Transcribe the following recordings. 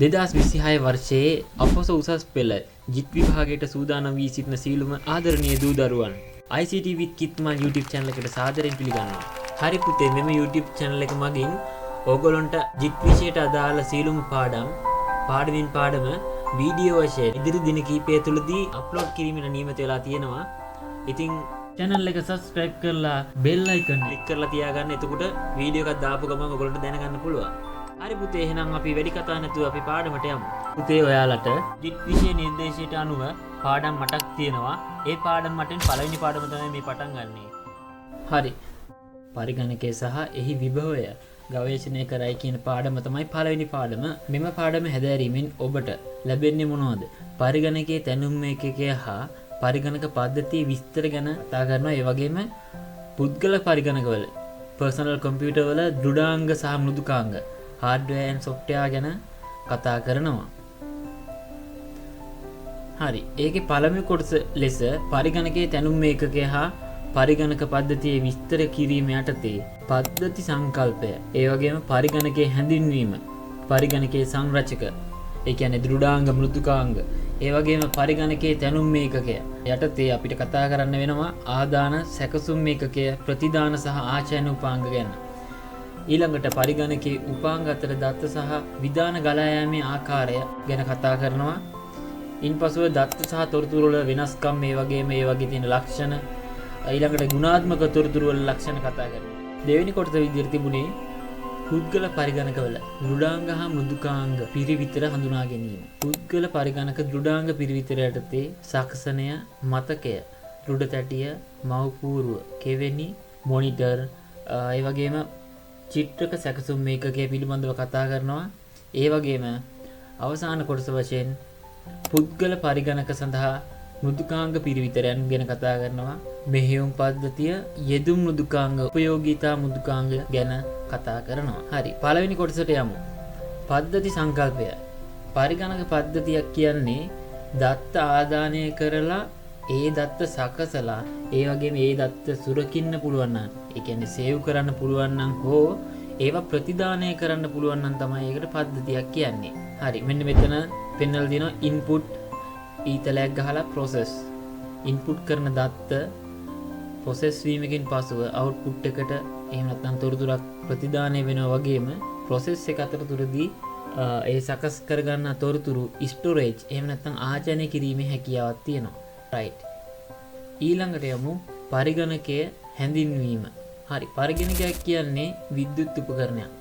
2026 වර්ෂයේ අපොස උසස් පෙළ ජිත් විභාගයට සූදානම් වී සිටින සීලුම ආදරණීය දූ දරුවන් ICT with Kitman YouTube channel එකට සාදරයෙන් පිළිගන්නවා. හරි පුතේ, මෙම YouTube channel එක මගින් ඕගොල්ලන්ට ජිත් විෂයට අදාළ සීලුම පාඩමින් පාඩම වීඩියෝ වශයෙන් ඉදිරි දින කිහිපය තුළදී අප්ලෝඩ් කිරීමට නියමිත වෙලා තියෙනවා. ඉතින් channel එක subscribe කරලා bell icon click කරලා තියාගන්න. එතකොට වීඩියෝ එකක් දාපු ගමන් ඔයගොල්ලන්ට දැනගන්න පුළුවන්. හරි පුතේ, එහෙනම් අපි වැඩි කතා නැතුව අපි පාඩමට යමු. පුතේ, ඔයාලට ජිත් විෂය නිර්දේශයට අනුව පාඩම් 8ක් තියෙනවා. ඒ පාඩම් 8න් පළවෙනි පාඩම තමයි මේ පටන් ගන්නෙ. හරි. පරිගණකය සහ එහි විභවය ගවේෂණය කරයි කියන පාඩම තමයි පළවෙනි පාඩම. මෙම පාඩම හැදෑරීමෙන් ඔබට ලැබෙන්නේ මොනවද? පරිගණකයේ තැනුම් ඒකකය හා පරිගණක පද්ධතිය විස්තර ගැන කතා කරනවා. ඒ වගේම පුද්ගල පරිගණකවල පර්සනල් කම්පියුටර් වල දෘඩාංග සහ මෘදුකාංග hardware and software ගැන කතා කරනවා. හරි. ඒකේ පළවෙනි කොටස ලෙස පරිගණකයේ තැනුම් ඒකකය හා පරිගණක පද්ධතියේ විස්තර කිරීම යටතේ පද්ධති සංකල්පය, ඒ වගේම පරිගණකයේ හැඳින්වීම, පරිගණකයේ සංරචක, ඒ කියන්නේ දෘඩාංග මෘදුකාංග, ඒ වගේම පරිගණකයේ තැනුම් ඒකකය යටතේ අපිට කතා කරන්න වෙනවා ආදාන සැකසුම් ඒකකය, ප්‍රතිදාන සහ ආචයන උපාංග ගැන. ඊළඟට පරිගණකයේ උපාංග අතර දත්ත සහ විධාන ගලා යාමේ ආකාරය ගැන කතා කරනවා. ඉන්පසුව දත්ත සහ තොරතුරු වල වෙනස්කම්, මේ වගේම ඒ වගේ තියෙන ලක්ෂණ, ඊළඟට ගුණාත්මක තොරතුරු වල ලක්ෂණ කතා කරනවා. දෙවෙනි කොටස විදිහට තිබුණේ පුද්ගල පරිගණකවල දෘඩාංග හා මෘදුකාංග පිරිවිතර හඳුනා ගැනීම. පුද්ගල පරිගණක දෘඩාංග පිරිවිතර යටතේ සාක්ෂණය, මතකය, දෘඩ තැටිය, මව්පූර්ව, කෙවෙනි, මොනිටර්, ඒ වගේම චිත්‍රක සැකසුම් මේකකය පිළිබඳව කතා කරනවා. ඒ වගේම අවසාන කොටස වශයෙන් පුද්ගල පරිගණක සඳහා මෘදුකාංග පිරිවිතරයන් ගැන කතා කරනවා. මෙහෙයුම් පද්ධතිය, යෙදුම් මෘදුකාංග, උපයෝගීතා මෘදුකාංග ගැන කතා කරනවා. හරි. පළවෙනි කොටසට යමු. පද්ධති සංකල්පය. පරිගණක පද්ධතියක් කියන්නේ දත්ත ආදානය කරලා ඒ දත්ත සකසලා ඒ වගේම ඒ දත්ත සුරකින්න පුළුවන් නම්, ඒ කියන්නේ සේව් කරන්න පුළුවන් නම් හෝ ඒවා ප්‍රතිදානය කරන්න පුළුවන් නම් තමයි ඒකට පද්ධතියක් කියන්නේ. හරි. මෙන්න මෙතන පෙන්වලා දිනවා ඉන්පුට් ඊතලයක් ගහලා process. ඉන්පුට් කරන දත්ත process වීමකින් පසුව output එකට එහෙම නැත්නම් තොරතුරක් ප්‍රතිදානය වෙනවා. වගේම process එක අතරතුරදී ඒ සකස් කරගන්න තොරතුරු storage එහෙම නැත්නම් ආචාර්ය කිරීමේ හැකියාවක් තියෙනවා. right. ඊළඟට යමු පරිගණකය හැඳින්වීම. හරි. පරිගණකයක් කියන්නේ විද්‍යුත් උපකරණයක්.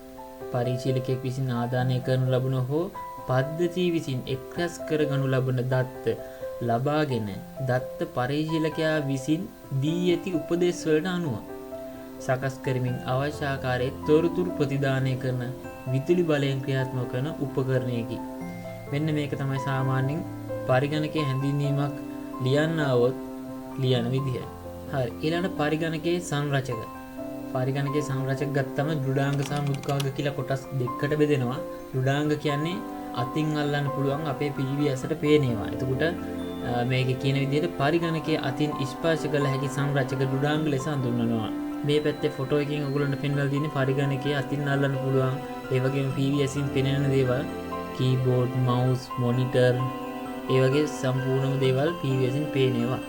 පරිශීලකයෙක් විසින් ආදානය කරනු ලබන හෝ පද්ධතිය විසින් එක්රැස් කරගනු ලබන දත්ත ලබාගෙන දත්ත පරිශීලකයා විසින් දී ඇති උපදෙස් වලට අනුව සකස් කරමින් අවශ්‍ය ආකාරයේ තොරතුරු ප්‍රතිදානය කරන විදුලි බලයෙන් ක්‍රියාත්මක කරන උපකරණයකි. මෙන්න මේක තමයි සාමාන්‍යයෙන් පරිගණකයේ හැඳින්වීමක් ලියන්න આવොත් ලියන විදිහ. හරි. ඊළඟ පරිගණකයේ සංරචක. පරිගණකයේ සංරචක ගත්තම දෘඩාංග සහ මෘදුකාංග කියලා කොටස් දෙකකට බෙදෙනවා. දෘඩාංග කියන්නේ අතින් අල්ලන්න පුළුවන් අපේ PVS එකට පේනවා. එතකොට මේකේ කියන විදිහට පරිගණකයේ අතින් ස්පර්ශ කළ හැකි සංරචක දෘඩාංග ලෙස හඳුන්වනවා. මේ පැත්තේ ෆොටෝ එකකින් ඔයගොල්ලන්ට පෙන්වලා තියෙන්නේ පරිගණකයේ අතින් අල්ලන්න පුළුවන් ඒ වගේම PVS එකෙන් පෙනෙන දේවල්, කීබෝඩ්, මවුස්, මොනිටර්, ඒ වගේ සම්පූර්ණම දේවල් PVS එකෙන් පේනවා.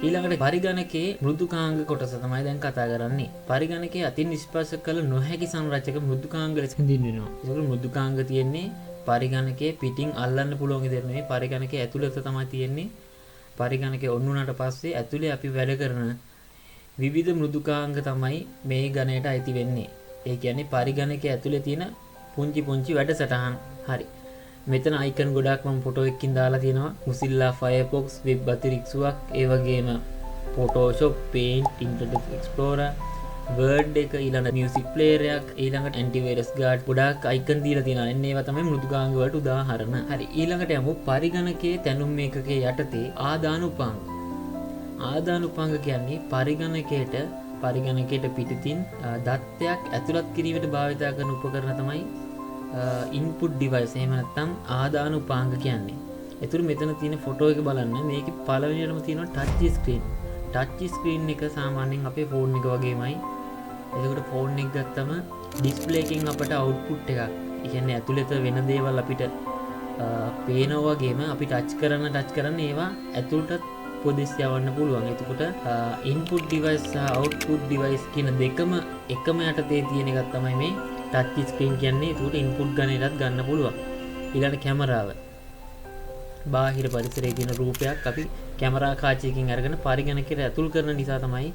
ඊළඟට පරිගණකයේ මෘදුකාංග කොටස තමයි දැන් කතා කරන්නේ. පරිගණකයේ අතින් ස්පර්ශ කළ නොහැකි සංරචක මෘදුකාංග ලෙස හඳුන්වනවා. ඒක මෘදුකාංග තියෙන්නේ පරිගණකයේ පිටින් අල්ලන්න පුළුවන් විදිහට නෙමෙයි, පරිගණකයේ ඇතුළත තමයි තියෙන්නේ. පරිගණකයේ ඔන්නුනට පස්සේ ඇතුලේ අපි වැඩ කරන විවිධ මෘදුකාංග තමයි මේ ගණයට අයිති වෙන්නේ. ඒ කියන්නේ පරිගණකයේ ඇතුලේ තියෙන පුංචි පුංචි වැඩසටහන්. හරි. මෙතන අයිකන් ගොඩක් මම ෆොටෝ එකකින් දාලා තියෙනවා. Mozilla Firefox, වෙබ් අතිරික්සුවක්, ඒ වගේම Photoshop, Paint, Internet Explorer, Word එක, ඊළඟ music player එකක්, ඊළඟට antivirus guard, ගොඩාක් අයිකන් දීලා තියෙනවා. එන්න ඒවා තමයි මෘදුකාංග වලට උදාහරණ. හරි. ඊළඟට යමු පරිගණකයේ තැනුම් ඒකකයේ යටතේ ආදාන උපාංග. ආදාන උපාංග කියන්නේ පරිගණකයට පිටින් දත්තයක් ඇතුළත් කිරීමට භාවිත කරන උපකරණ තමයි ඉන්පුට් ඩිවයිස්. එහෙම නැත්නම් ආදාන උපාංග කියන්නේ. ඒතුළු මෙතන තියෙන ෆොටෝ එක බලන්න. මේකේ පළවෙනියටම තියෙනවා ටච් ස්ක්‍රීන්. ටච් ස්ක්‍රීන් එක සාමාන්‍යයෙන් අපේ ෆෝන් එක වගේමයි. එතකොට ෆෝන් එක ගත්තම ඩිස්ප්ලේ එකෙන් අපට අවුට්පුට් එකක්, ඒ කියන්නේ ඇතුළත වෙන දේවල් අපිට පේනවා වගේම අපි ටච් කරන්න ඒවා ඇතුළටත් පොදිස් යවන්න පුළුවන්. එතකොට ඉන්පුට් ඩිවයිස් සහ අවුට්පුට් ඩිවයිස් කියන දෙකම එකම යටතේ තියෙන එකක් තමයි මේ ටච් ස්ක්‍රීන් කියන්නේ. එතකොට ඉන්පුට් ගණනයටත් ගන්න පුළුවන්. ඊළඟ කැමරාව, බාහිර පරිසරයේ තියෙන රූපයක් අපි කැමරා කාචයකින් අරගෙන පරිගණකයට ඇතුල් කරන නිසා තමයි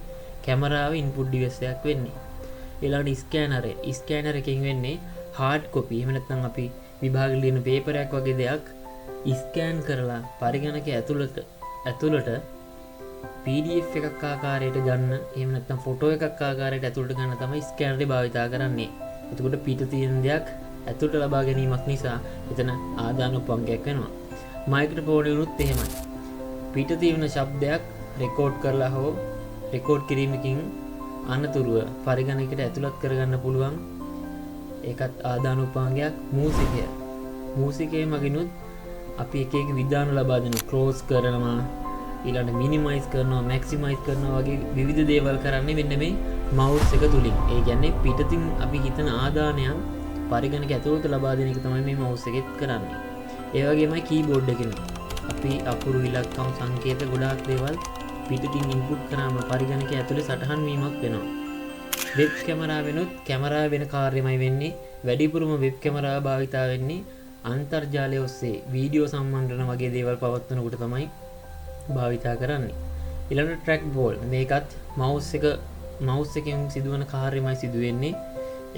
කැමරාව ඉන්පුට් ඩිවයිස් එකක් වෙන්නේ. ඊළඟට ස්කෑනර් එකෙන් වෙන්නේ හાર્ඩ් කොපි. එහෙම නැත්නම් අපි විභාගෙ ලියන පේපර් එකක් වගේ දෙයක් ස්කෑන් කරලා පරිගණකයේ ඇතුළට PDF එකක් ආකාරයට ගන්න, එහෙම නැත්නම් ෆොටෝ එකක් ආකාරයට ඇතුළට ගන්න තමයි ස්කෑනරේ භාවිතා කරන්නේ. එතකොට පිට තියෙන දෙයක් ඇතුළට ලබා ගැනීමක් නිසා එතන ආදාන උපංගයක් වෙනවා. මයික්‍රොෆෝන් වලුත් එහෙමයි. පිට තියෙන ශබ්දයක් රෙකෝඩ් කරලා හෝ රෙකෝඩ් කිරීමකින් අනතුරුව පරිගණකයට ඇතුළත් කරගන්න පුළුවන්. ඒකත් ආදාන උපංගයක්. මූසිකය මගිනුත් අපි එක එක විධාන ලබා දෙනවා. ක්ලෝස් කරනවා, ඊළඟට මිනිමයිස් කරනවා, මැක්සිමයිස් කරනවා වගේ විවිධ දේවල් කරන්නේ මෙන්න මේ මවුස් එක තුලින්. ඒ කියන්නේ පිටතින් අපි හිතන ආදානයක් පරිගණක ඇතුළත ලබා දෙන එක තමයි මේ මවුස් එකෙත් කරන්නේ. ඒ වගේමයි කීබෝඩ් එකෙන් අපි අකුරු, ඉලක්කම්, සංකේත ගොඩාක් දේවල් පිටතින් ඉන්පුට් කරාම පරිගණකය ඇතුලේ සටහන් වීමක් වෙනවා. වෙබ් කැමරාවෙනුත් කැමරාව වෙන කාර්යමයි වෙන්නේ. වැඩිපුරම වෙබ් කැමරාව භාවිතා වෙන්නේ අන්තර්ජාලය ඔස්සේ වීඩියෝ සම්මන්ත්‍රණ වගේ දේවල් පවත්වනකොට තමයි භාවිතා කරන්නේ. ඊළඟ ට්‍රැක් බෝල්, මේකත් මවුස් එකෙන් සිදුවන කාර්යමයි සිදු වෙන්නේ.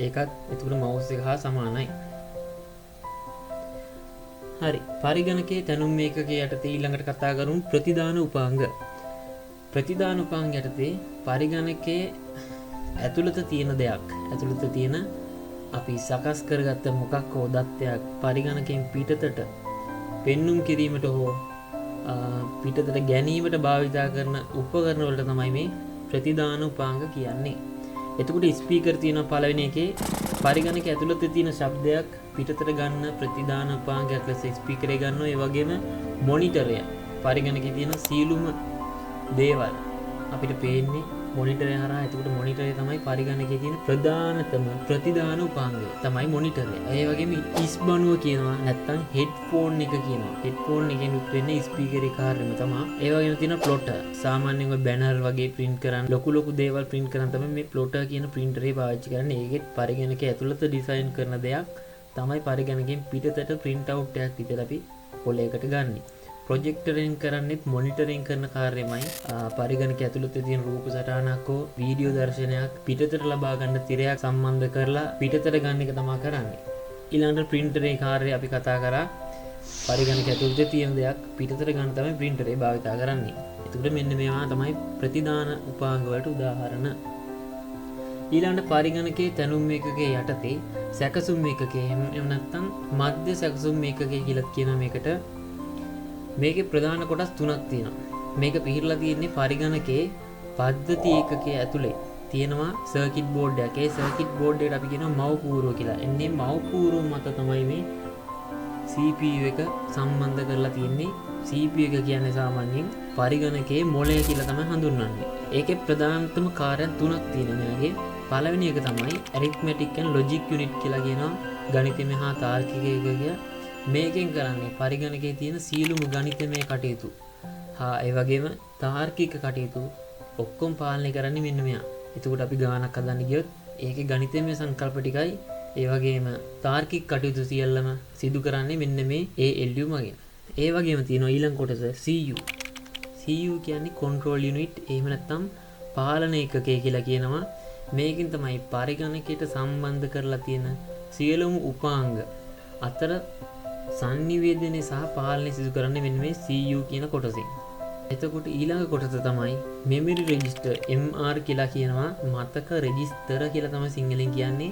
ඒකත් එතකොට මවුස් එක හා සමානයි. හරි, පරිගණකයේ තැනුම් මේකකයේ යටතේ ඊළඟට කතා කරමු ප්‍රතිදාන උපාංග. ප්‍රතිදාන උපාංග යටතේ පරිගණකයේ ඇතුළත තියෙන දෙයක්, ඇතුළත තියෙන අපි සකස් කරගත්ත මොකක් හෝ දත්තයක් පරිගණකයෙන් පිටතට පෙන්눔 කිරීමට හෝ පිටතට ගැනීමට භාවිතා කරන උපකරණ වලට තමයි මේ ප්‍රතිදාන උපාංග කියන්නේ. එතකොට ස්පීකර් තියෙන පළවෙනි එකේ පරිගණක ඇතුළත තියෙන ශබ්දයක් පිටතට ගන්න ප්‍රතිදාන උපාංගයක් ලෙස ස්පීකරේ ගන්නවා. ඒ වගේම මොනිටරය, පරිගණකේ තියෙන සීලුම දේවල් අපිට පේන්නේ මොනිටරය හරහා. එතකොට මොනිටරය තමයි පරිගණකයේ තියෙන ප්‍රධානතම ප්‍රතිදාන උපාංගය තමයි මොනිටරය. ඒ වගේම ඉස්බණුව කියනවා, නැත්නම් හෙඩ්ෆෝන් එක කියනවා. හෙඩ්ෆෝන් එකෙන් උත් වෙන්නේ ස්පීකරේ කාර්යම තමයි. ඒ වගේම තියෙන ප්ලොටර්, සාමාන්‍යයෙන් ඔය බැනර් වගේ print කරන්න, ලොකු දේවල් print කරන්න තමයි මේ ප්ලොටර් කියන printer එක පාවිච්චි කරන්නේ. ඒකෙත් පරිගණකයේ ඇතුළත ඩිසයින් කරන දෙයක් තමයි පරිගණකයෙන් පිටතට print out එකක් විතර අපි පොලයකට ගන්නෙ. ප්‍රොජෙක්ටරෙන් කරන්නෙත් මොනිටරින් කරන කාර්යමයි. පරිගණක ඇතුළත තියෙන රූප සටහනක් හෝ වීඩියෝ දර්ශනයක් පිටතට ලබා ගන්න තිරයක් සම්බන්ධ කරලා පිටතට ගන්න එක තමයි කරන්නේ. ඊළඟට printerේ කාර්යය අපි කතා කරා. පරිගණක ඇතුළත තියෙන දෙයක් පිටතට ගන්න තමයි printerේ භාවිතා කරන්නේ. එතකොට මෙන්න මේවා තමයි ප්‍රතිදාන උපාංග වලට උදාහරණ. ඊළඟට පරිගණකයේ තැනුම් ඒකකයේ යටතේ සැකසුම් ඒකකයේ එහෙම නැත්නම් මධ්‍ය සැකසුම් ඒකකයේ කියලා කියන මේකට මේකේ ප්‍රධාන කොටස් තුනක් තියෙනවා. මේක පිහිටලා තියෙන්නේ පරිගණකයේ පද්ධති ඒකකයේ ඇතුලේ තියෙනවා සර්කිට් බෝඩ් එකක්. ඒ සර්කිට් බෝඩ් එකට අපි කියනවා මව් පූර්ව කියලා. එන්නේ මව් පූර්ව මත තමයි මේ CPU එක සම්බන්ධ කරලා තියෙන්නේ. CPU එක කියන්නේ සාමාන්‍යයෙන් පරිගණකයේ මොළය කියලා තමයි හඳුන්වන්නේ. ඒකේ ප්‍රධානතම කාර්යයන් තුනක් තියෙනවා මෙයාගේ. පළවෙනි එක තමයි arithmetic and logic unit කියලා කියනවා. ගණිතමය හා තාර්කික ඒකකය. මේකෙන් කරන්නේ පරිගණකයේ තියෙන සියලුම ගණිතමය කටයුතු හා ඒ වගේම තාර්කික කටයුතු ඔක්කොම පාලනය කරන්නේ මෙන්න මෙයා. එතකොට අපි ගානක් හදන්න ගියොත් ඒකේ ගණිතමය සංකල්ප ටිකයි ඒ වගේම තාර්කික කටයුතු සියල්ලම සිදු කරන්නේ මෙන්න මේ ALU මගින්. ඒ වගේම තියෙනවා ඊළඟ කොටස CU. CU කියන්නේ control unit, එහෙම නැත්නම් පාලන ඒකකය කියලා කියනවා. මේකෙන් තමයි පරිගණකයට සම්බන්ධ කරලා තියෙන සියලුම උපාංග අතර සංනිවේදනය සහ පාලනය සිදු කරන්නේ මෙන්න මේ CU කියන කොටසින්. එතකොට ඊළඟ කොටස තමයි memory register, MR කියලා කියනවා. මතක රෙජිස්ටර් කියලා තමයි සිංහලෙන් කියන්නේ.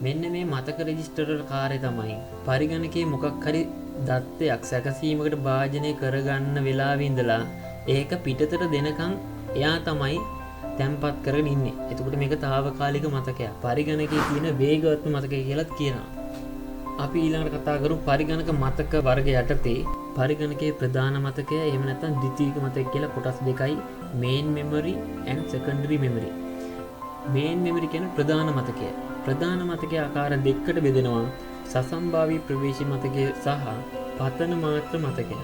මෙන්න මේ මතක රෙජිස්ටර් වල කාර්යය තමයි පරිගණකයේ මොකක් හරි දත්තයක් සැකසීමකට භාජනය කරගන්න වෙලාවේ ඉඳලා ඒක පිටතට දෙනකන් එයා තමයි තැම්පත් කරගෙන ඉන්නේ. එතකොට මේක తాවකාලික මතකයක්. පරිගණකයේ තියෙන වේගවත් මතකය කියලාත් කියනවා. අපි ඊළඟට කතා කරමු පරිගණක මතක වර්ග යටතේ පරිගණකයේ ප්‍රධාන මතකය එහෙම නැත්නම් ද්විතීයික මතකය කියලා කොටස් දෙකයි, main memory and secondary memory. main memory කියන්නේ ප්‍රධාන මතකය. ප්‍රධාන මතකයේ ආකාර දෙකකට බෙදෙනවා. සසම්භාවී ප්‍රවේශ මතකය සහ පතන මාත්‍ර මතකය.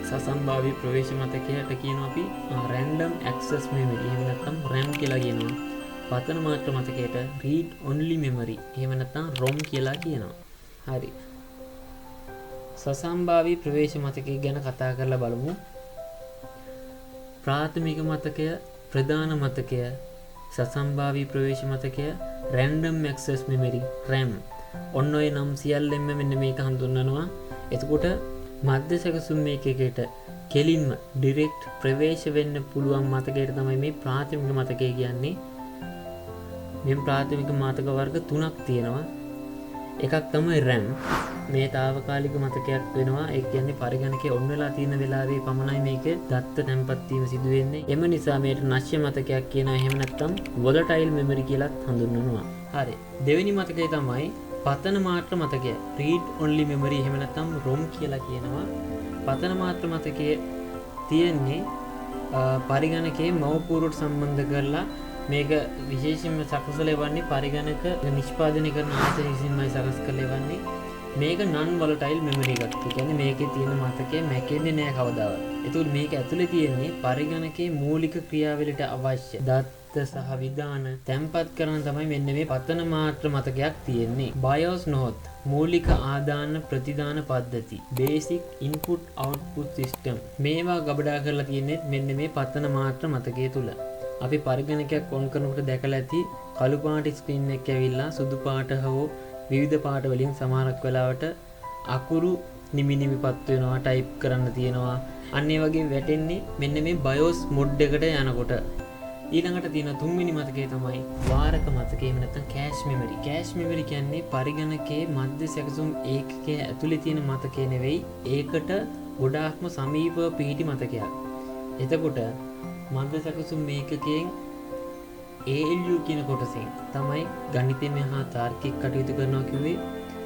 සසම්භාවී ප්‍රවේශ මතකයට කියනවා අපි random access memory. එහෙම නැත්නම් RAM කියලා කියනවා. පතන මාත්‍ර මතකයට read only memory. එහෙම නැත්නම් ROM කියලා කියනවා. හරි. සසම්භාවී ප්‍රවේශ මතකය ගැන කතා කරලා බලමු. ප්‍රාථමික මතකය, ප්‍රධාන මතකය, සසම්භාවී ප්‍රවේශ මතකය, random access memory RAM. ඔන්න ඔය නම් සියල්ලෙන්ම මෙන්න මේක හඳුන්වනවා. එතකොට මධ්‍ය සැකසුම් මේකයකට කෙලින්ම ඩිරෙක්ට් ප්‍රවේශ වෙන්න පුළුවන් මතකයට තමයි මේ ප්‍රාථමික මතකය කියන්නේ. මේ ප්‍රාථමික මතක වර්ග තුනක් තියෙනවා. එකක් තමයි RAM. මේ తాවකාලික මතකයක් වෙනවා. ඒ කියන්නේ පරිගණකයේ ඔන් වෙලා තියෙන වෙලාවේ පමණයි මේක දත්ත තැන්පත් වීම සිදු වෙන්නේ. එම නිසා මේකට නශ්‍ය මතකයක් කියනවා. එහෙම නැත්නම් volatile memory කියලාත් හඳුන්වනවා. හරි. දෙවෙනි මතකය තමයි පතන මාත්‍ර මතකය. read only memory එහෙම නැත්නම් ROM කියලා කියනවා. පතන මාත්‍ර මතකයේ තියෙන්නේ පරිගණකයේ මව්පුරුවට සම්බන්ධ කරලා මේක විශේෂයෙන්ම සකස් ලැබන්නේ පරිගණක නිෂ්පාදනය කරන ආයතන විසින්මයි සකස් කරලෙවන්නේ. මේක non volatile memory එකක්. ඒ කියන්නේ මේකේ තියෙන මතකය මැකෙන්නේ නැහැ කවදාවත්. ඒතුළු මේක ඇතුලේ තියෙන්නේ පරිගණකයේ මූලික ක්‍රියාවලියට අවශ්‍ය දත්ත සහ විධාන තැන්පත් කරන තමයි මෙන්න මේ පතන මාත්‍ර මතකයක් තියෙන්නේ. BIOS නොහොත් මූලික ආදාන ප්‍රතිදාන පද්ධති basic input output system මේවා ගබඩා කරලා තියෙන්නේ මෙන්න මේ පතන මාත්‍ර මතකයේ තුල. අපි පරිගණකයක් ඔන් කරනකොට දැකලා ඇති කළු පාට ස්ක්‍රීන් එකක් ඇවිල්ලා සුදු පාට හෝ විවිධ පාට වලින් සමහරක් වෙලාවට අකුරු නිමි නිමිපත් වෙනවා, ටයිප් කරන්න තියෙනවා. අන්න ඒ වගේ වැටෙන්නේ මෙන්න මේ BIOS මොඩ් එකට යනකොට. ඊළඟට තියෙන තුන්වෙනි මතකය තමයි වාරක මතකය. එහෙම නැත්නම් කෑෂ් මෙමරි. කෑෂ් මෙමරි කියන්නේ පරිගණකයේ මධ්‍ය සැකසුම් ඒකකයේ ඇතුලේ තියෙන මතකය නෙවෙයි. ඒකට ගොඩාක්ම සමීපව පිහිටි මතකයක්. එතකොට මධ්‍ය සැකසුම් ඒකකයෙන් ALU කියන කොටසෙන් තමයි ගණිතමය හා තාර්කික කටයුතු කරනවා කිව්වේ.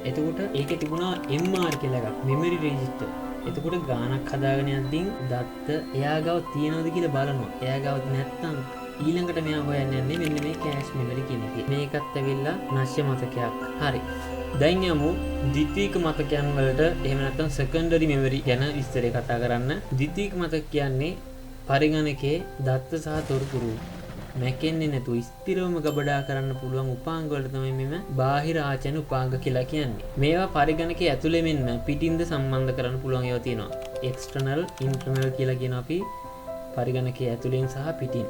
එතකොට ඒකේ තිබුණා MR කියලා එකක්, මෙමරි රෙජිස්ටර්. එතකොට ගානක් හදාගෙන යද්දී දත්ත එයා ගාව තියනවද කියලා බලනවා. එයා ගාව නැත්නම් ඊළඟට මෙයා හොයන්නේ මෙන්න මේ කෑෂ් මෙමරි කියන එක. මේකත් ඇවිල්ලා නශ්‍ය මතකයක්. හරි. දැන් යමු ද්විතීයික මතකයන් වලට. එහෙම නැත්නම් සෙකන්ඩරි මෙමරි ගැන විස්තරය කතා කරන්න. ද්විතීයික මතක කියන්නේ පරිගණකයේ දත්ත සහ තොරතුරු මැකෙන්නේ නැතුව ස්ථිරවම ගබඩා කරන්න පුළුවන් උපාංග වලට තමයි මෙම බාහිර ආචාන උපාංග කියලා කියන්නේ. මේවා පරිගණකයේ ඇතුලේ මෙන්න පිටින්ද සම්බන්ධ කරන්න පුළුවන් ඒවා තියෙනවා. එක්ස්ටර්නල්, ඉන්ටර්නල් කියලා කියන අපි පරිගණකයේ ඇතුලෙන් සහ පිටින්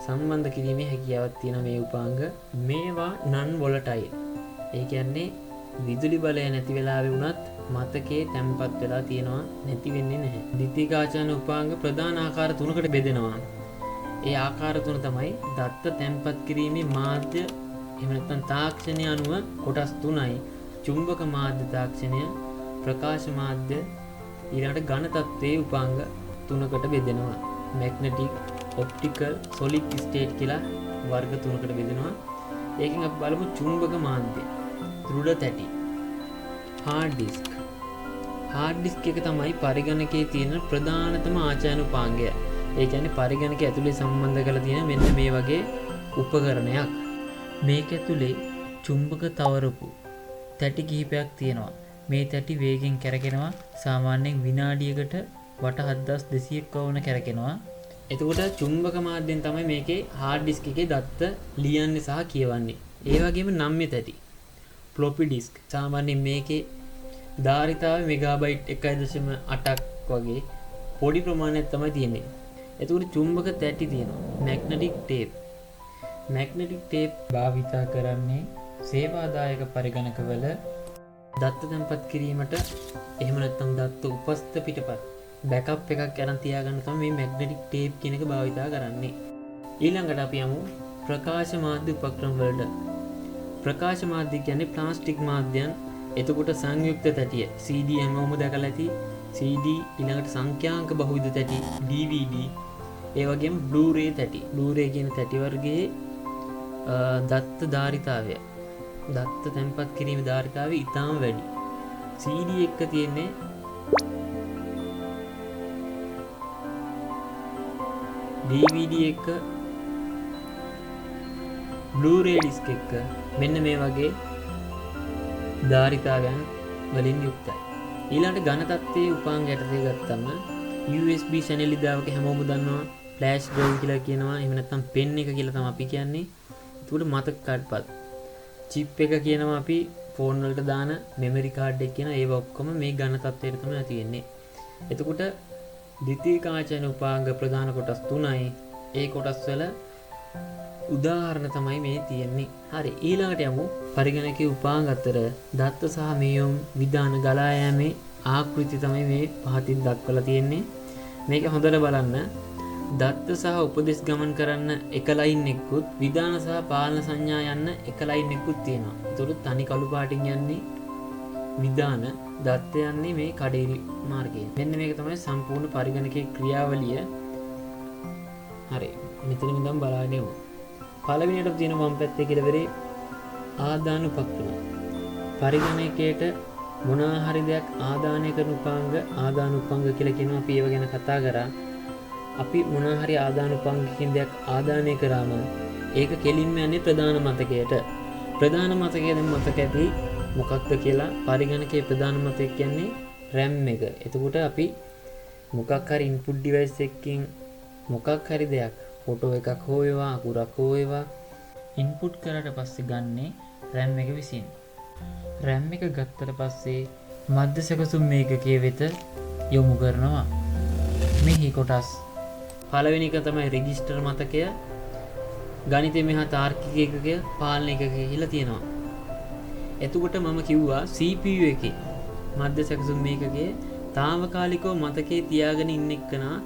සම්බන්ධ කිරීමේ හැකියාවක් තියෙන මේ උපාංග. මේවා non volatile. ඒ කියන්නේ විදුලි බලය නැති වෙලාවෙ වුණත් මතකයේ තැන්පත් වෙලා තියෙනවා, නැති වෙන්නේ නැහැ. ද්විතීයික ආචාන උපාංග ප්‍රධාන ආකාර තුනකට බෙදෙනවා. ඒ ආකාර තුන තමයි දත්ත තැන්පත් කිරීමේ මාධ්‍ය එහෙම නැත්නම් තාක්ෂණය අනුව කොටස් තුනයි. චුම්බක මාධ්‍ය තාක්ෂණය, ප්‍රකාශ මාධ්‍ය, ඊළඟට ඝන තත්ත්වයේ උපාංග තුනකට බෙදෙනවා. මැග්නටික්, ඔප්ටිකල්, සොලිඩ් ස්ටේට් කියලා වර්ග තුනකට බෙදෙනවා. ඒකෙන් අපි බලමු චුම්බක මාධ්‍ය. දෘಢ තැටි, hard disk. hard disk එක තමයි පරිගණකයේ තියෙන ප්‍රධානතම ආචාන උපාංගය. ඒ කියන්නේ පරිගණක ඇතුලේ සම්බන්ධ කරලා තියෙන මෙන්න මේ වගේ උපකරණයක්. මේක ඇතුලේ චුම්බක තවරපු තැටි කිහිපයක් තියෙනවා. මේ තැටි වේගෙන් කැරකෙනවා. සාමාන්‍යයෙන් විනාඩියකට වට 7200ක් වුණ කැරකෙනවා. එතකොට චුම්බක මාධ්‍යයෙන් තමයි මේකේ hard disk එකේ දත්ත ලියන්නේ සහ කියවන්නේ. ඒ වගේම නම්‍ය තැටි floppy disk. සාමාන්‍යයෙන් මේකේ ධාරිතාව මෙගාබයිට් 1.8ක් වගේ පොඩි ප්‍රමාණයක් තමයි තියෙන්නේ. එතකොට චුම්බක තැටි තියෙනවා. Magnetic tape. මැග්නටික් ටේප් භාවිතා කරන්නේ සේවාදායක පරිගණකවල දත්ත තැන්පත් කිරීමට, එහෙම නැත්නම් දත්ත උපස්ථ පිටපත් බෑකප් එකක් අරන් තියාගන්න තමයි මේ මැග්නටික් ටේප් කියන එක භාවිතා කරන්නේ. ඊළඟට අපි යමු ප්‍රකාශ මාධ්‍ය උපක්‍රම වලට. ප්‍රකාශ මාධ්‍ය කියන්නේ ප්ලාස්ටික් මාධ්‍යයන්. එතකොට සංයුක්ත තැටිය CD හැමෝම දැකලා ඇති. CD, ඊළඟට සංඛ්‍යාංක බහුවිධ තැටි DVD, ඒ වගේම Blu-ray තැටි. Blu-ray කියන තැටි වර්ගයේ දත්ත ධාරිතාවය, දත්ත තැන්පත් කිරීමේ ධාරිතාවය ඉතාම වැඩි. CD එක තියෙන්නේ DVD එක Blu-ray disc එක මෙන්න මේ වගේ ධාරිතාවන් වලින් යුක්තයි. ඊළඟට ඝන තත්ත්වයේ උපාංග යටතේ ගත්තම USB ශනලිදාවක හැමෝම දන්නවා ෆ්ලෑෂ් ඩ්‍රයිව් කියලා කියනවා. එහෙම නැත්නම් පෙන් එක කියලා තමයි අපි කියන්නේ. ඒකට මතක කාඩ්පත් චිප් එක කියනවා අපි ෆෝන් වලට දාන මෙමරි කාඩ් එක කියන ඒවා ඔක්කොම මේ ඝන තත්ත්වයට තමයි තියෙන්නේ. එතකොට ද්විතීයික ආචාන උපාංග ප්‍රධාන කොටස් 3යි. ඒ කොටස් වල උදාහරණ තමයි මේ තියෙන්නේ. හරි ඊළඟට යමු පරිගණකයේ උපාංග අතර දත්ත සහ මෙයොම් විධාන ගලා යෑමේ ආකෘති තමයි මේ පහතින් දක්වලා තියෙන්නේ. මේක හොඳට බලන්න. දත්ත සහ උපදෙස් ගමන් කරන්න එක ලයින් එකකුත් විධාන සහ පාලන සංඥා යන්න එක ලයින් එකකුත් තියෙනවා. ඒතකොට තනි කළු පාටින් යන්නේ විධාන, දත්ත යන්නේ මේ කඩේරි මාර්ගයෙන්. මෙන්න මේක තමයි සම්පූර්ණ පරිගණකයේ ක්‍රියාවලිය. හරි මෙතන ඉඳන් බලන්න යමු. පළවෙනියට තියෙන වම් පැත්තේ කෙළවරේ ආදාන උපක්‍රම. පරිගණකයට මොනවා හරි දෙයක් ආදානය කරන උපාංග ආදාන උපාංග කියලා කියනවා. අපි ඒව ගැන කතා කරා. අපි මොනවා හරි ආදාන උපාංගකින් දෙයක් ආදානය කරාම ඒක කෙලින්ම යන්නේ ප්‍රධාන මතකයට. ප්‍රධාන මතකයේ දැන් මතක ඇති මොකක්ද කියලා පරිගණකයේ ප්‍රධාන මතකය කියන්නේ RAM එක. එතකොට අපි මොකක් හරි input device එකකින් මොකක් හරි දෙයක් ෆොටෝ එකක් හෝ වේවා අකුරක් හෝ වේවා ඉන්පුට් කරලා පස්සේ ගන්නේ RAM එක විසින්. RAM එක ගත්තට පස්සේ මධ්‍ය සැකසුම් මේකකයේ වෙත යොමු කරනවා. මෙහි කොටස් පළවෙනි එක තමයි රෙජිස්ටර් මතකය, ගණිතය මෙහා තාර්කික ඒකකය, පාලන ඒකකය කියලා තියෙනවා. එතකොට මම කිව්වා CPU එකේ මධ්‍ය සැකසුම් මේකකයේ తాවකාලිකව මතකයේ තියාගෙන ඉන්න එක්කනා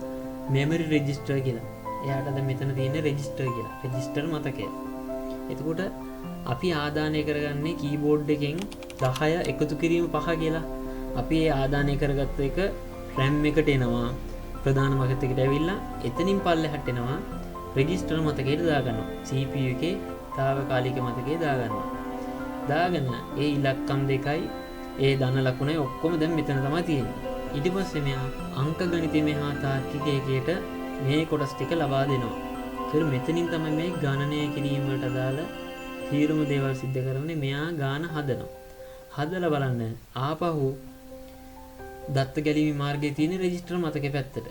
මෙමරි රෙජිස්ටර් කියලා. එයාට දැන් මෙතන තියෙන රෙජිස්ටර් කියලා. රෙජිස්ටර් මතකය. එතකොට අපි ආදානය කරගන්නේ කීබෝඩ් එකෙන් 10 එකතු කිරීම 5 කියලා. අපි ඒ ආදානය කරගත්ත එක RAM එකට එනවා. ප්‍රධාන මතකයට ඇවිල්ලා එතනින් පල්ලෙහාට එනවා රෙජිස්ටර් මතකයට දාගන්නවා. CPU එකේ తాවකාලික මතකයේ දාගන්නවා. දාගෙන ඒ ඉලක්කම් දෙකයි ඒ ධන ලකුණයි ඔක්කොම දැන් මෙතන තමයි තියෙන්නේ. ඊට පස්සේ මෙයා අංක ගණිතය මෙහා තාර්කික ඒකයට මේ කොටස් ටික ලබා දෙනවා. ඒතර මෙතනින් තමයි මේ ගණනය කිරීම වලට අදාළ තීරම දේවල් සිද්ධ කරන්නේ. මෙයා ගාන හදනවා. හදලා බලන්න ආපහු දත්ත ගැලීමේ මාර්ගයේ තියෙන රෙජිස්ටර් මතකේ පැත්තට.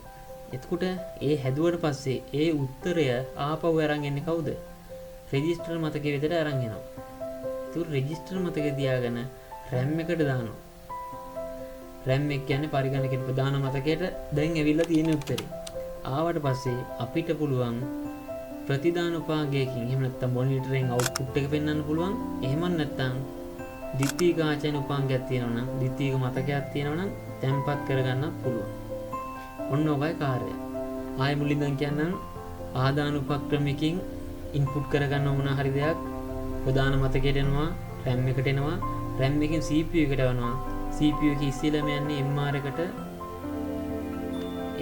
එතකොට ඒ හැදුවට පස්සේ ඒ උත්තරය ආපහු අරන් එන්නේ කවුද? රෙජිස්ටර් මතකයේ විතර අරන් එනවා. ඒක රෙජිස්ටර් මතකේ තියාගෙන RAM එකට දානවා. RAM එක කියන්නේ පරිගණකයේ ප්‍රධාන මතකයට දැන් ඇවිල්ලා තියෙන උත්තරේ. ආවට පස්සේ අපිට පුළුවන් ප්‍රතිදාන උපාංගයකින් එහෙම නැත්නම් මොනිටරින් අවුට්පුට් එක පෙන්වන්න පුළුවන්. එහෙම නැත්නම් ද්විතීයික ආචාන උපාංගයක් තියෙනවා නම් ද්විතීයික මතකයක් තියෙනවා නම් තැම්පත් කරගන්නත් පුළුවන්. ඔන්න ඔයයි කාර්යය. ආයෙ මුලින්ම කියන්නම් ආදාන උපක්‍රමයකින් ඉන්පුට් කරගන්න ඕන හරි දෙයක් ප්‍රධාන මතකයට එනවා, RAM එකට එනවා, RAM එකෙන් CPU එකට යනවා. CPU එක ඉස්සෙල්ලාම යන්නේ MR එකට.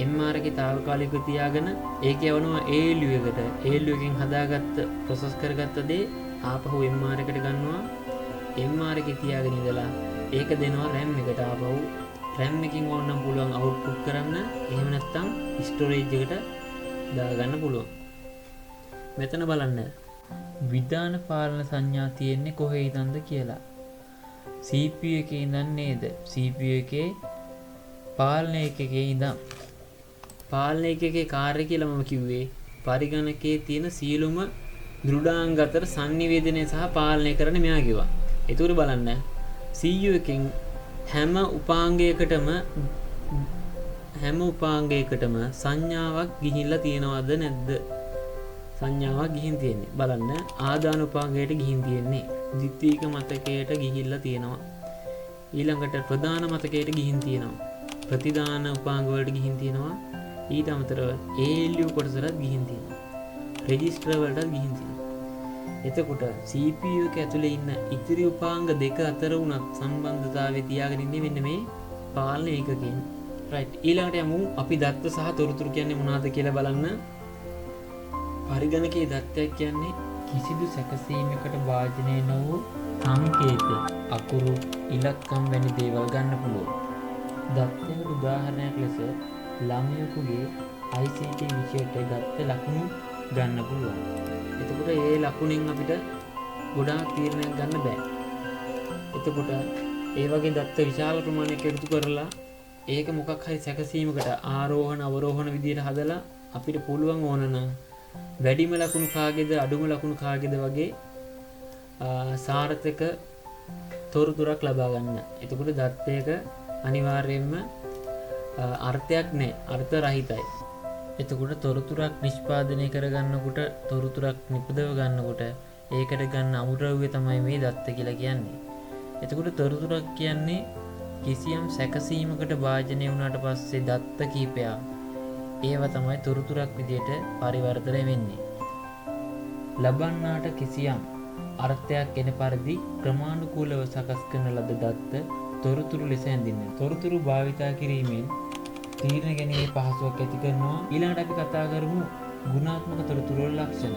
MR එකේ తాවකාලිකව තියාගෙන ඒක යවනවා ALU එකට. ALU එකෙන් හදාගත්ත ප්‍රොසෙස් කරගත්ත දේ ආපහු MR එකට ගන්නවා. MR එකේ තියාගෙන ඉඳලා ඒක දෙනවා RAM එකට ආපහු. RAM එකකින් ඕනනම් පුළුවන් අවුට්පුට් කරන්න. එහෙම නැත්නම් ස්ටෝරේජ් එකට දාගන්න පුළුවන්. මෙතන බලන්න විධාන පාලන සංඥා තියෙන්නේ කොහේ ඉඳන්ද කියලා. CPU එකේ ඉඳන් නේද? CPU එකේ පාලන එකකේ ඉඳන්. පාලන එකකේ කාර්ය කියලා මම කිව්වේ පරිගණකයේ තියෙන සියලුම දෘඩාංග අතර sannivedanaya සහ පාලනය කරන මෙයා කිව්වා. ඒතර බලන්න CPU එකෙන් හැම උපාංගයකටම සංඥාවක් ගිහිල්ලා තියෙනවද නැද්ද? සංඥාවක් ගිහින් තියෙන්නේ. බලන්න ආදාන උපාංගයට ගිහින් තියෙන්නේ. ද්විතීයික මතකයට ගිහිල්ලා තියෙනවා. ඊළඟට ප්‍රධාන මතකයට ගිහින් තියෙනවා. ප්‍රතිදාන උපාංග වලට ගිහින් තියෙනවා. ඊට අමතරව ALU කොටසට ගිහින් තියෙනවා. රෙජිස්ටර් වලට ගිහින් තියෙනවා. එතකොට CPU එක ඇතුලේ ඉන්න ඉතිරි උපාංග දෙක අතර උනත් සම්බන්ධතාවය තියාගෙන ඉන්නේ මෙන්න මේ පාලන ඒකකයෙන්. රයිට්. ඊළඟට යමු අපි දත්ත සහ තොරතුරු කියන්නේ මොනවද කියලා බලන්න. පරිගණකයේ දත්තයක් කියන්නේ කිසිදු සැකසීමකට වාජනය නොවූ සංකේත, අකුරු, ඉලක්කම් වැනි දේවල් ගන්න පුළුවන්. දත්තයකට උදාහරණයක් ලෙස ළමයෙකුගේ ICT විෂයට ගත්ත ලකුණු ගන්න පුළුවන්. එතකොට ඒ ලකුණෙන් අපිට ගොඩාක් තීරණයක් ගන්න බෑ. එතකොට ඒ වගේ දත්ත විශාල ප්‍රමාණයක් එකතු කරලා ඒක මොකක් හරි සැකසීමකට ආරෝහණ අවරෝහණ විදියට හදලා අපිට පුළුවන් ඕන නම් වැඩිම ලකුණු කාගේද අඩුම ලකුණු කාගේද වගේ සාර්ථක තොරතුරක් ලබා ගන්න. එතකොට දත්තයක අනිවාර්යයෙන්ම අර්ථයක් නැහැ, අර්ථ රහිතයි. එතකොට තොරතුරක් නිෂ්පාදනය කරගන්නකොට තොරතුරක් නිපදව ගන්නකොට ඒකට ගන්න අමුද්‍රව්‍ය තමයි මේ දත්ත කියලා කියන්නේ. එතකොට තොරතුරක් කියන්නේ කිසියම් සැකසීමකට භාජනය වුණාට පස්සේ දත්ත කීපයක් ඒවා තමයි තොරතුරක් විදියට පරිවර්තනය වෙන්නේ. ලබන්නාට කිසියම් අර්ථයක් එන පරිදි ක්‍රමානුකූලව සකස් කරන ලද දත්ත තොරතුරු ලෙස හැඳින්වෙනවා. තොරතුරු භාවිතා කිරීමෙන් තීරණ ගැනීමේ පහසුවක් ඇති කරනවා. ඊළඟට අපි කතා කරමු ගුණාත්මක තොරතුරු වල ලක්ෂණ.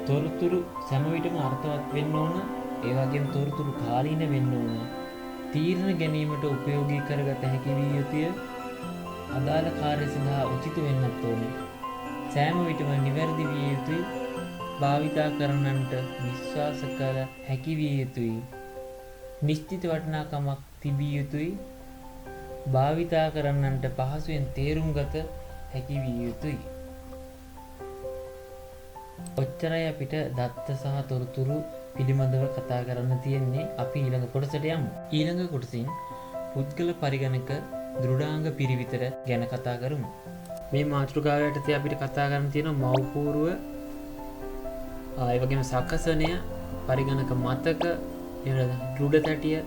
තොරතුරු සෑම විටම අර්ථවත් වෙන්න ඕන, ඒ වගේම තොරතුරු කාලීන වෙන්න ඕන. තීරණ ගැනීමට උපයෝගී කරගත හැකි විය යුතුය. අදාළ කාර්ය සඳහා උචිත වෙන්නත් ඕනේ. සෑම විටම නිවැරදි විය යුතුයි. භාවිතා කරන්නන්ට විශ්වාස කළ හැකි විය යුතුයි. නිශ්චිත වටිනාකමක් තිබිය යුතුයි. භාවිතා කරන්නන්ට පහසුවෙන් තේරුම් ගත හැකි විය යුතුයි. ඔච්චරයි අපිට දත්ත සහ තොරතුරු පිළිබඳව කතා කරන්න තියෙන්නේ. අපි ඊළඟ කොටසට යමු. ඊළඟ කොටසින් පුද්ගල පරිගණක දෘඩාංග පිරිවිතර ගැන කතා කරමු. මේ මාතෘකාව යටතේ අපිට කතා කරන්න තියෙන මව්පූර්ව ඒ වගේම සකසනය, පරිගණක මතක, දෘඩ තැටිය,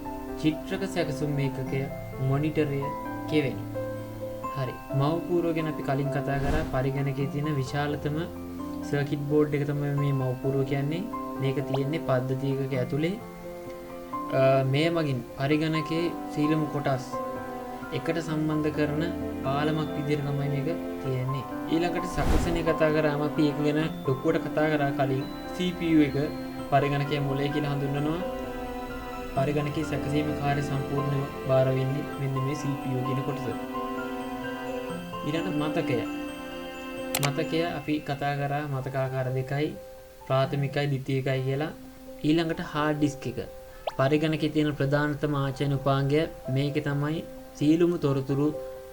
චිත්‍රක සැකසුම් ඒකකය, මොනිටරය, කෙවෙනි. හරි. මව්පූර්ව ගැන අපි කලින් කතා කරා. පරිගණකයේ තියෙන විශාලතම සර්කිට් බෝඩ් එක තමයි මේ මව්පූර්ව කියන්නේ. මේක තියෙන්නේ පද්ධති එකක ඇතුලේ. මේ මගින් පරිගණකයේ සීලමු කොටස් එකට සම්බන්ධ කරන පාලමක් විදිහට තමයි මේක තියෙන්නේ. ඊළඟට සකසනය කතා කරාම අපි ඒක ගැන ලොකුවට කතා කරා කලින්. CPU එක පරිගණකයේ මුලය කියලා හඳුන්වනවා. පරිගණකයේ සැකසීම කාර්ය සම්පූර්ණව බාර වෙන්නේ මෙන්න මේ CPU කියන කොටස. ඊළඟට මතකය. මතකය අපි කතා කරා මතක ආකාර දෙකයි, ප්‍රාථමිකයි ද්විතීයිකයි කියලා. ඊළඟට හાર્ඩ් ඩිස්ක් එක. පරිගණකයේ තියෙන ප්‍රධානතම ආචාර්ය උපාංගය මේකේ තමයි. සීලුම තොරතුරු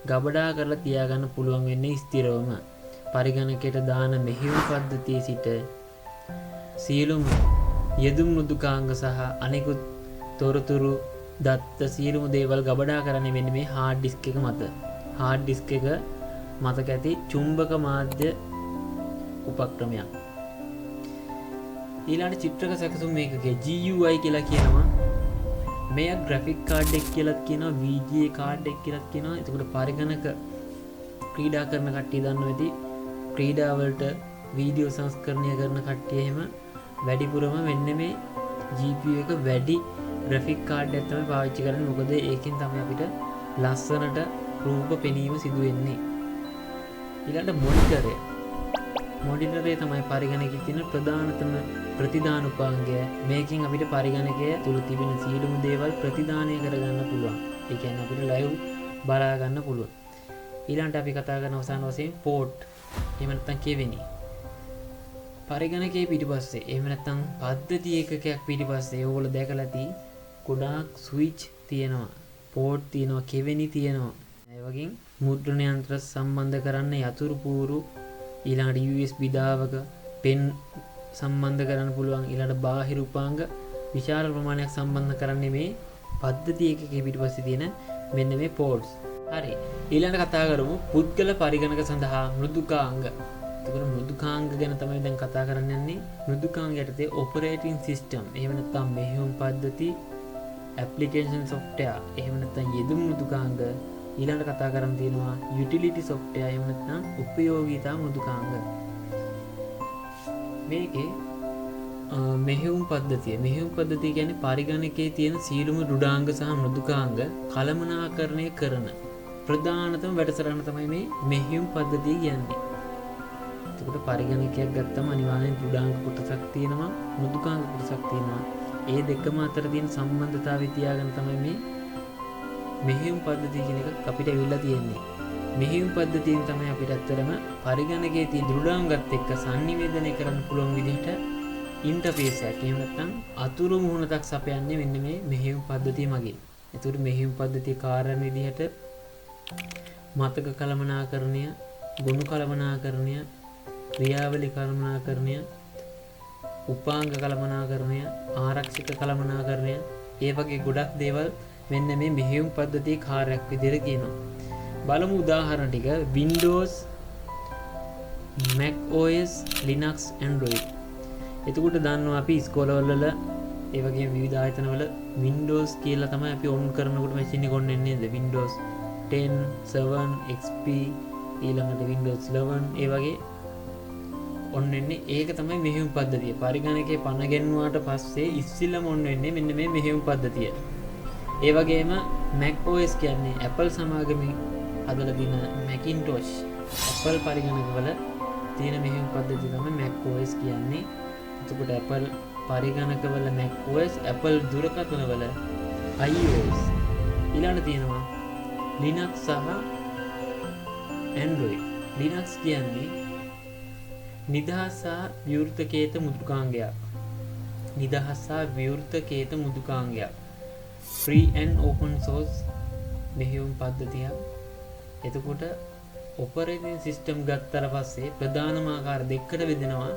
ගබඩා කරලා තියාගන්න පුළුවන් වෙන්නේ ස්ථිරවම. පරිගණකයට දාන මෙහෙයුම් පද්ධතියේ සිට සීලුම යෙදුම් මෘදුකාංග සහ අනෙකුත් තොරතුරු දත්ත සීලුම දේවල් ගබඩා කරන්නේ මෙන්න මේ හાર્ඩ් ඩිස්ක් එක මත. හાર્ඩ් ඩිස්ක් එක මතක ඇති චුම්බක මාධ්‍ය උපක්‍රමයක්. ඊළඟට චිත්‍රක සැකසුම් මේකකේ GUI කියලා කියනවා. මේ ග්‍රැෆික් කාඩ් එක කියලාත් කියනවා, VGA කාඩ් එක කියලාත් කියනවා. එතකොට පරිගණක ක්‍රීඩා කරන කට්ටිය දන්නවා ඇති. ක්‍රීඩා වලට වීඩියෝ සංස්කරණය කරන කට්ටිය එහෙම වැඩිපුරම වෙන්න මේ GPU එක වැඩි ග්‍රැෆික් කාඩ් එකක් තමයි පාවිච්චි කරන්නේ. මොකද ඒකෙන් තමයි අපිට ලස්සනට රූප පෙනීම සිදු වෙන්නේ. ඊළඟට මොනිටරය. මොනිටරය තමයි පරිගණකයේ තියෙන ප්‍රධානතම ප්‍රතිදාන උපාංගය. මේකෙන් අපිට පරිගණකය තුල තිබෙන සියලුම දේවල් ප්‍රතිදානය කරගන්න පුළුවන්. ඒ කියන්නේ අපිට ලයිව් බලා ගන්න පුළුවන්. ඊළඟට අපි කතා කරන අවසාන වශයෙන් පෝට්. එහෙම නැත්නම් කෙවෙනි. පරිගණකයේ පිටිපස්සේ එහෙම නැත්නම් පද්ධති ඒකකයක් පිටිපස්සේ ඕගොල්ලෝ දැකලා ඇති ගොඩාක් ස්විච් තියෙනවා. පෝට් තියෙනවා, කෙවෙනි තියෙනවා. ඒ වගේ මුද්‍රණ යන්ත්‍ර සම්බන්ධ කරන්න යතුරු පූරු, ඊළඟට USB දාවක පෙන් සම්බන්ධ කරන්න පුළුවන්. ඊළඟට බාහිර උපාංග විශාල ප්‍රමාණයක් සම්බන්ධ කරන්නේ මේ පද්ධති එකකේ පිටිපස්සේ තියෙන මෙන්න මේ පෝට්ස්. හරි. ඊළඟට කතා කරමු පුද්ගල පරිගණක සඳහා මෘදුකාංග. එතකොට මෘදුකාංග ගැන තමයි දැන් කතා කරන්න යන්නේ. මෘදුකාංග යටතේ ඔපරේටින් සිස්ටම්, එහෙම නැත්නම් මෙහෙයුම් පද්ධති, ඇප්ලිකේෂන් සොෆ්ට්වෙයාර්, එහෙම නැත්නම් යෙදුම් මෘදුකාංග. ඊළඟට කතා කරන්න තියෙනවා යුටිලිටි සොෆ්ට්වෙයාර්, එහෙම නැත්නම් උපයෝගීතා මෘදුකාංග. මේකේ මෙහෙයුම් පද්ධතිය. මෙහෙයුම් පද්ධතිය කියන්නේ පරිගණකයේ තියෙන සියලුම දෘඩාංග සහ මෘදුකාංග කළමනාකරණය කරන ප්‍රධානතම වැඩසටහන තමයි මේ මෙහෙයුම් පද්ධතිය කියන්නේ. එතකොට පරිගණකයක් ගත්තම අනිවාර්යෙන් දෘඩාංග කොටසක් තියෙනවා, මෘදුකාංග කොටසක් තියෙනවා. ඒ දෙකම අතර තියෙන සම්බන්ධතාවය තියාගෙන තමයි මේ මෙහෙයුම් පද්ධතිය කියන එක අපිට ඇවිල්ලා තියෙන්නේ. මෙහෙයුම් පද්ධතියෙන් තමයි අපිට ඇත්තටම පරිගණකයේ තියෙන දෘඩාංගත් එක්ක sannivedanaya කරන්න පුළුවන් විදිහට ඉන්ටර්ෆේස් එකක් එහෙම නැත්නම් අතුරු මුහුණක් සපයන්නේ මෙන්න මේ මෙහෙයුම් පද්ධතිය මගින්. ඒතකොට මෙහෙයුම් පද්ධතිය කාර්යන විදිහට මතක කළමනාකරණය, ගුණ කළමනාකරණය, ක්‍රියාවලි කළමනාකරණය, උපාංග කළමනාකරණය, ආරක්ෂක කළමනාකරණය, ඒ වගේ ගොඩක් දේවල් මෙන්න මේ මෙහෙයුම් පද්ධතියේ කාර්යයක් විදිහට කියනවා. බලමු උදාහරණ ටික. Windows, Mac OS, Linux, Android. එතකොට දන්නවා අපි ඉස්කෝලවල ඒ වගේ විවිධ ආයතනවල Windows කියලා තමයි අපි ඔන් කරනකොට මැෂින් එක ඔන් වෙන්නේ නේද? Windows 10, 7, XP ඊළඟට Windows 11 ඒ වගේ ඔන් වෙන්නේ. ඒක තමයි මෙහෙයුම් පද්ධතිය. පරිගණකයේ පණ ගැන්වුවාට පස්සේ ඉස්සෙල්ලම ඔන් වෙන්නේ මෙන්න මේ මෙහෙයුම් පද්ධතිය. ඒ වගේම Mac OS කියන්නේ Apple සමාගමේ හදලා තියෙන Macintosh Apple පරිගණකවල තියෙන මෙහෙයුම් පද්ධතිය තමයි Mac OS කියන්නේ. එතකොට Apple පරිගණකවල Mac OS, Apple දුරකථනවල iOS. ඊළඟට තියෙනවා Linux සහ Android. Linux කියන්නේ නිදහස් සහ විවෘත කේත මෘදුකාංගයක්. නිදහස් සහ විවෘත කේත මෘදුකාංගයක්. Free and open source මෙහෙයුම් පද්ධතියක්. එතකොට ඔපරේටින් සිස්ටම් ගත්තට පස්සේ ප්‍රධානම ආකාර දෙකකට බෙදෙනවා.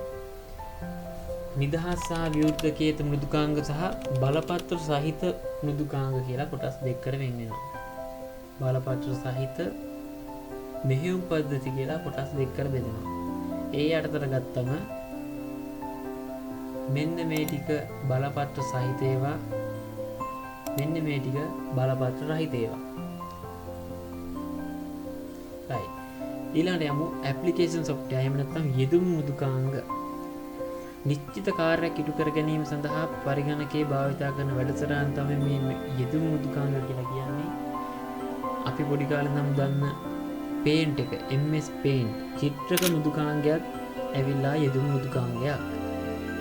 නිදහස් සහ විවෘත කේත මෘදුකාංග සහ බලපත්‍ර සහිත මෘදුකාංග කියලා කොටස් දෙකකට වෙන් වෙනවා. බලපත්‍ර සහිත මෙහෙයුම් පද්ධති කියලා කොටස් දෙකකට බෙදෙනවා. ඒ යටතට ගත්තම මෙන්න මේ ටික බලපත්‍ර සහිත ඒවා, මෙන්න මේ ටික බලපත්‍ර රහිත ඒවා. right. ඊළඟට යමු application software. එහෙම නැත්නම් යෙදුම් මෘදුකාංග. නිශ්චිත කාර්යයක් ඉටු කර ගැනීම සඳහා පරිගණකයේ භාවිත කරන වැඩසටහන් තමයි මේ යෙදුම් මෘදුකාංග කියලා කියන්නේ. අපි පොඩි කාලේ නම් දන්න Paint එක, MS Paint චිත්‍රක මෘදුකාංගයක් ඇවිල්ලා යෙදුම් මෘදුකාංගයක්.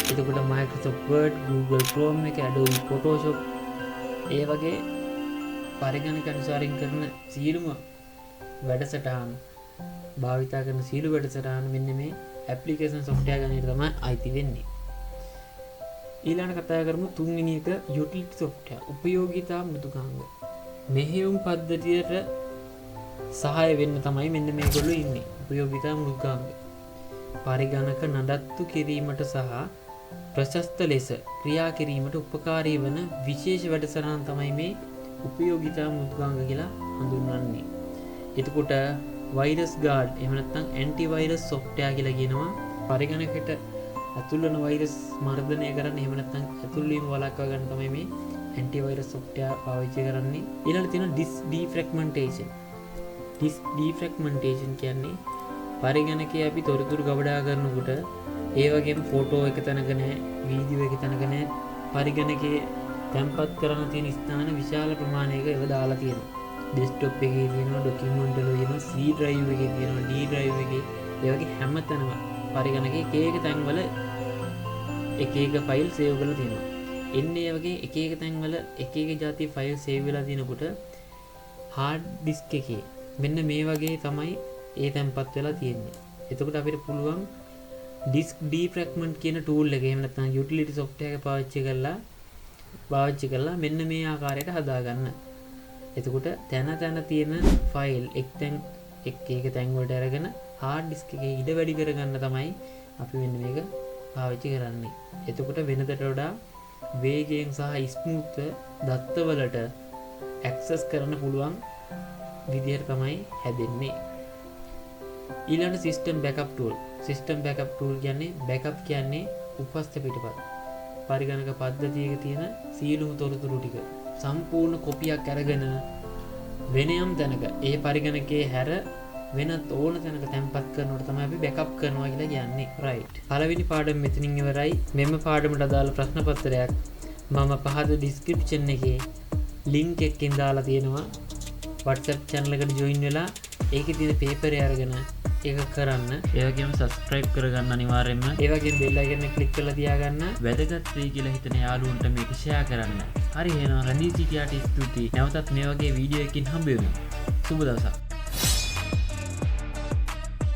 එතකොට Microsoft Word, Google Chrome එක, Adobe Photoshop ඒ වගේ පරිගණක අනුසාරින් කරන සියලුම වැඩසටහන් භාවිත කරන සියලු වැඩසටහන් මෙන්න මේ ඇප්ලිකේෂන් සොෆ්ට්වෙයාර් ගණයට තමයි අයිති වෙන්නේ. ඊළඟට කතා කරමු තුන්වෙනි එක යුටිලිටි සොෆ්ට්වෙයාර්, උපයෝගිතා මෘදුකාංග. මෙහෙයුම් පද්ධතියට සහාය වෙන්න තමයි මෙන්න මේගොල්ලෝ ඉන්නේ. උපයෝගිතා මෘදුකාංග. පරිගණක නඩත්තු කිරීමට සහ ප්‍රශස්ත ලෙස ක්‍රියා කිරීමට උපකාරී වන විශේෂ වැඩසටහන් තමයි මේ උපයෝගිතා මෘදුකාංග කියලා හඳුන්වන්නේ. එතකොට වෛරස් ගාඩ් එහෙම නැත්නම් ඇන්ටි වෛරස් සොෆ්ට්වෙයාර් කියලා කියනවා. පරිගණකයට ඇතුල් වෙන වෛරස් මර්ධනය කරන්න එහෙම නැත්නම් ඇතුල් වීම වළක්වා ගන්න තමයි මේ ඇන්ටි වෛරස් සොෆ්ට්වෙයාර් පාවිච්චි කරන්නේ. ඊළඟට තියෙනවා ඩිස්ක් ඩිෆ්‍රැග්මන්ටේෂන්. ඩිස්ක් ඩිෆ්‍රැග්මන්ටේෂන් කියන්නේ පරිගණකයේ අපි තොරතුරු ගබඩා කරනකොට ඒ වගේම ෆෝටෝ එක තැනක නැහැ, වීඩියෝ එක තැනක නැහැ. පරිගණකයේ තැන්පත් කරන තියෙන ස්ථාන විශාල ප්‍රමාණයක ඒව දාලා තියෙනවා. ඩෙස්ක්ටොප් එකේ තියෙනවා, ඩොකියුමන්ට් වල තියෙනවා, C drive එකේ තියෙනවා, D drive එකේ ඒ වගේ හැම තැනම පරිගණකයේ එක එක තැන්වල එක එක ෆයිල් සේව් කරලා තියෙනවා. එන්නේ ඒ වගේ එක එක තැන්වල එක එක જાති ෆයිල් සේව් වෙලා තියෙනකොට hard disk එකේ මෙන්න මේ වගේ තමයි ඒ තැන්පත් වෙලා තියෙන්නේ. එතකොට අපිට පුළුවන් disk defragment කියන tool එක එහෙම නැත්නම් utility software එක පාවිච්චි කරලා මෙන්න මේ ආකාරයට හදාගන්න. එතකොට තැන තියෙන ෆයිල් එක තැන් වලට අරගෙන hard disk එකේ ඉඩ වැඩි කරගන්න තමයි අපි මෙන්න මේක පාවිච්චි කරන්නේ. එතකොට වෙනදට වඩා වේගයෙන් සහ ස්මූත්ව දත්තවලට ඇක්සස් කරන්න පුළුවන් විදිහට තමයි හැදෙන්නේ. ඊළඟ system backup tool. System backup tool කියන්නේ බෑකප් කියන්නේ උපස්ථ පිටපත්. පරිගණක පද්ධතියක තියෙන සියලුම තොරතුරු ටික සම්පූර්ණ කොපියක් අරගෙන වෙනයම් තැනක ඒ පරිගණකයේ හැර වෙනත් ඕන තැනක තැන්පත් කරනකොට තමයි අපි බෑකප් කරනවා කියලා කියන්නේ. රයිට්. පළවෙනි පාඩම මෙතනින් ඉවරයි. මෙම පාඩමට අදාළ ප්‍රශ්න පත්‍රයක් මම පහත ඩිස්ක්‍රිප්ෂන් එකේ ලින්ක් එකකින් දාලා තියෙනවා. WhatsApp channel එකට join වෙලා ඒකේ තියෙන paper එක අරගෙන ඒක කරන්න. ඒ වගේම subscribe කරගන්න අනිවාර්යයෙන්ම. ඒ වගේම bell icon එක click කරලා තියාගන්න. වැදගත් වෙයි කියලා හිතන යාළුවන්ට මේක share කරන්න. හරි එහෙනම් රණී සිටියාට ස්තුතියි. නැවතත් මේ වගේ වීඩියෝ එකකින් හම්බ වෙමු. සුබ දවසක්.